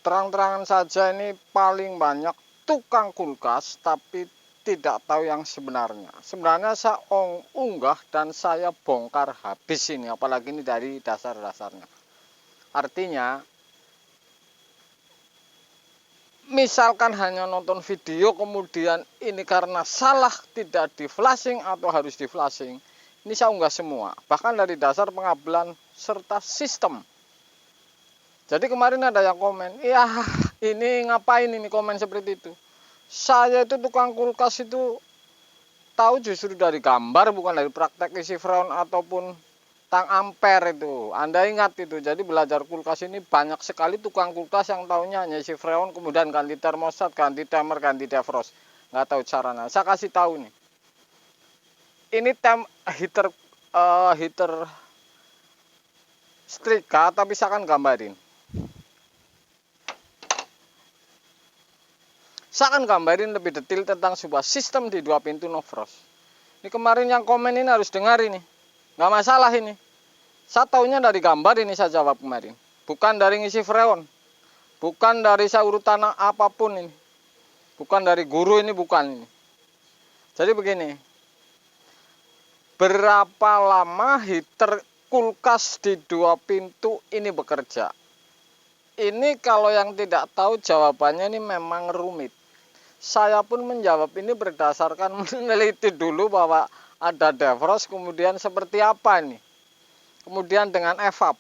Terang-terangan saja ini paling banyak tukang kulkas tapi tidak tahu yang sebenarnya. Sebenarnya saya unggah dan saya bongkar habis ini, apalagi ini dari dasar-dasarnya. Artinya, misalkan hanya nonton video kemudian ini karena salah tidak di flashing atau harus di flashing, ini saya unggah semua, bahkan dari dasar pengabelan serta sistem. Jadi kemarin ada yang komen, ya ini ngapain ini komen seperti itu. Saya itu tukang kulkas itu tahu justru dari gambar, bukan dari praktek isi freon ataupun tang ampere itu. Anda ingat itu, jadi belajar kulkas ini banyak sekali tukang kulkas yang tahunya hanya isi freon, kemudian ganti termostat, ganti timer, ganti defrost. Nggak tahu caranya. Saya kasih tahu nih. Ini heater setrika, tapi saya akan gambarin. Saya akan gambarin lebih detail tentang sebuah sistem di 2 pintu no frost. Ini kemarin yang komen ini harus dengar ini. Nggak masalah ini. Saya taunya dari gambar ini saya jawab kemarin. Bukan dari ngisi freon. Bukan dari saya urutan apapun ini. Bukan dari guru ini, bukan ini. Jadi begini. Berapa lama heater kulkas di 2 pintu ini bekerja? Ini kalau yang tidak tahu jawabannya ini memang rumit. Saya pun menjawab ini berdasarkan meneliti dulu bahwa ada defrost, kemudian seperti apa ini. Kemudian dengan evap.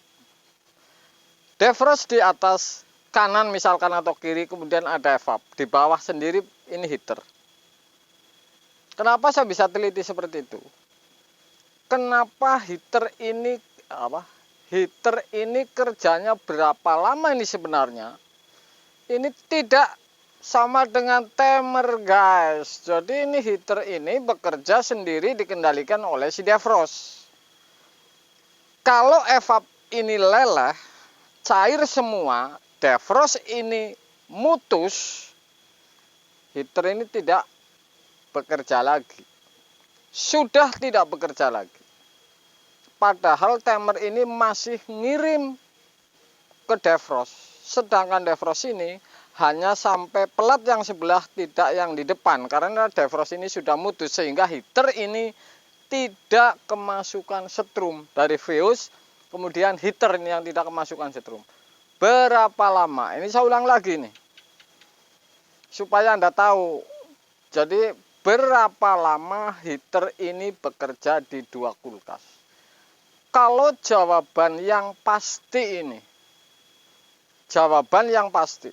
Defrost di atas kanan misalkan atau kiri, kemudian ada evap. Di bawah sendiri ini heater. Kenapa saya bisa teliti seperti itu? Kenapa heater ini kerjanya berapa lama ini sebenarnya? Ini tidak sama dengan timer guys. Jadi ini heater ini bekerja sendiri dikendalikan oleh si defrost. Kalau evap ini leleh, cair semua, defrost ini mutus, heater ini tidak bekerja lagi. Sudah tidak bekerja lagi. Padahal timer ini masih ngirim ke defrost. Sedangkan defrost ini hanya sampai pelat yang sebelah, tidak yang di depan. Karena defrost ini sudah mutus sehingga heater ini tidak kemasukan setrum dari fuse. Kemudian heater ini yang tidak kemasukan setrum. Berapa lama? Ini saya ulang lagi nih. Supaya Anda tahu. Jadi berapa lama heater ini bekerja di 2 kulkas? Kalau jawaban yang pasti ini. Jawaban yang pasti.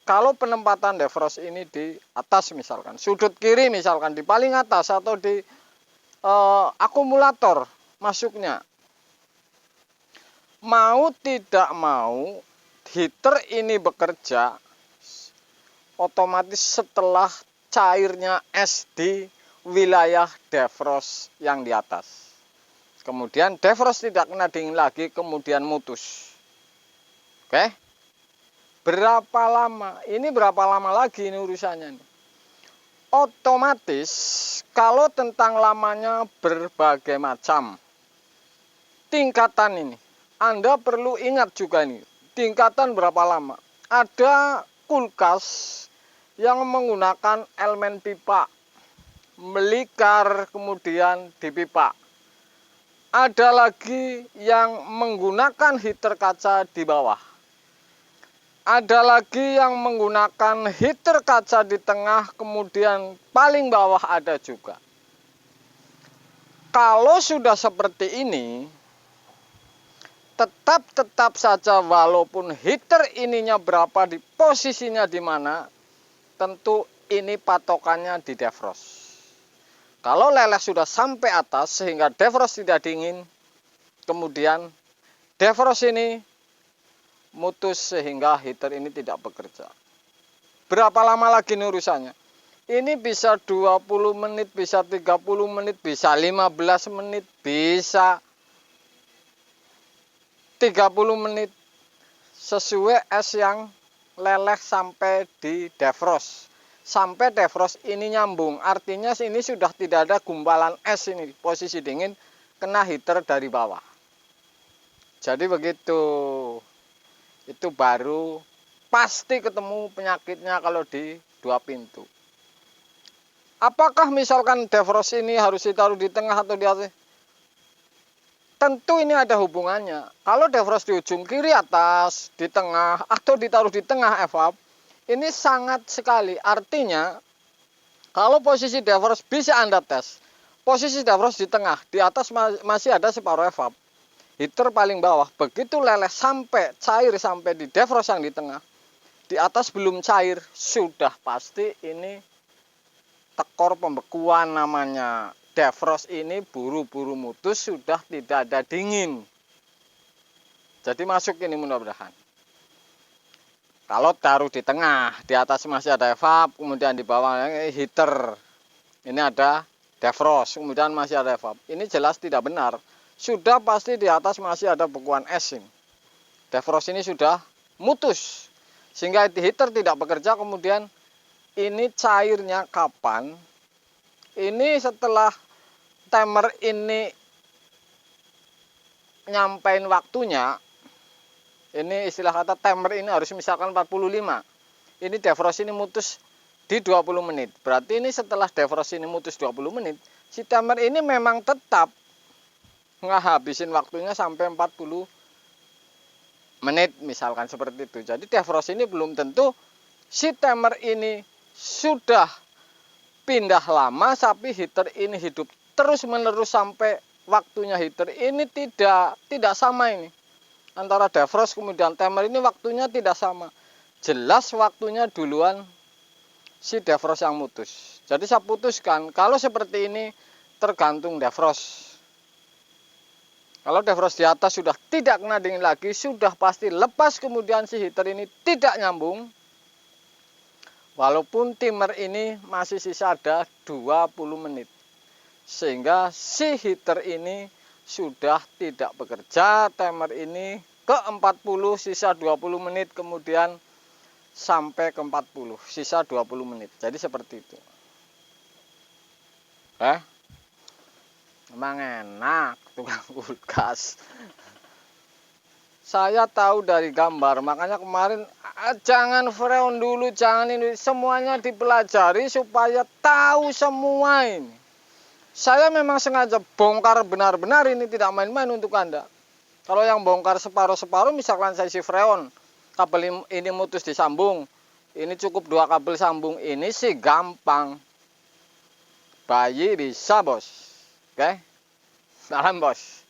Kalau penempatan defrost ini di atas misalkan, sudut kiri misalkan di paling atas atau di akumulator masuknya. Mau tidak mau heater ini bekerja otomatis setelah cairnya es di wilayah defrost yang di atas. Kemudian defrost tidak kena dingin lagi, kemudian mutus. Oke? Berapa lama? Ini berapa lama lagi ini urusannya nih? Otomatis kalau tentang lamanya berbagai macam tingkatan ini. Anda perlu ingat juga nih, tingkatan berapa lama. Ada kulkas yang menggunakan elemen pipa, melikar kemudian dipipa. Ada lagi yang menggunakan heater kaca di bawah. Ada lagi yang menggunakan heater kaca di tengah, kemudian paling bawah ada juga. Kalau sudah seperti ini, tetap saja walaupun heater ininya berapa, di posisinya di mana, tentu ini patokannya di defrost. Kalau leleh sudah sampai atas sehingga defrost tidak dingin, kemudian defrost ini mutus sehingga heater ini tidak bekerja. Berapa lama lagi nih urusannya? Ini bisa 20 menit, bisa 30 menit, bisa 15 menit, bisa 30 menit. Sesuai es yang leleh sampai di defrost. Sampai defrost ini nyambung. Artinya ini sudah tidak ada gumpalan es ini. Posisi dingin kena heater dari bawah. Jadi begitu. Itu baru pasti ketemu penyakitnya kalau di 2 pintu. Apakah misalkan defrost ini harus ditaruh di tengah atau di atas? Tentu ini ada hubungannya. Kalau defrost di ujung kiri atas, di tengah, atau ditaruh di tengah evap, ini sangat sekali. Artinya, kalau posisi defrost bisa Anda tes. Posisi defrost di tengah, di atas masih ada separuh evap. Heater paling bawah, begitu leleh sampai cair sampai di defrost yang di tengah. Di atas belum cair, sudah pasti ini tekor pembekuan namanya. Defrost ini buru-buru mutus, sudah tidak ada dingin. Jadi masuk ini mudah-mudahan. Kalau taruh di tengah, di atas masih ada evap, kemudian di bawah heater. Ini ada defrost, kemudian masih ada evap. Ini jelas tidak benar. Sudah pasti di atas masih ada bekuan es ini. Defrost ini sudah mutus. Sehingga heater tidak bekerja, kemudian ini cairnya kapan? Ini setelah timer ini nyampein waktunya. Ini istilah kata timer ini harus misalkan 45. Ini defrost ini mutus di 20 menit. Berarti ini setelah defrost ini mutus 20 menit, si timer ini memang tetap ngahabisin waktunya sampai 40 menit misalkan seperti itu. Jadi defrost ini belum tentu si timer ini sudah pindah lama, tapi heater ini hidup terus menerus sampai waktunya heater ini tidak sama ini. Antara defrost kemudian timer ini waktunya tidak sama. Jelas waktunya duluan si defrost yang mutus. Jadi saya putuskan kalau seperti ini tergantung defrost. Kalau defrost di atas sudah tidak kena dingin lagi, sudah pasti lepas, kemudian si heater ini tidak nyambung. Walaupun timer ini masih sisa ada 20 menit. Sehingga si heater ini sudah tidak bekerja, timer ini ke 40, sisa 20 menit, kemudian sampai ke 40, sisa 20 menit. Jadi seperti itu. Emang enak tukang kulkas. Saya tahu dari gambar, makanya kemarin jangan freon dulu, jangan ini, semuanya dipelajari supaya tahu semua ini. Saya memang sengaja bongkar benar-benar, ini tidak main-main untuk Anda. Kalau yang bongkar separuh-separuh, misalkan saya isi freon, kabel ini mutus disambung, ini cukup 2 kabel sambung, ini sih gampang. Bayi bisa, bos. Oke, salam bos.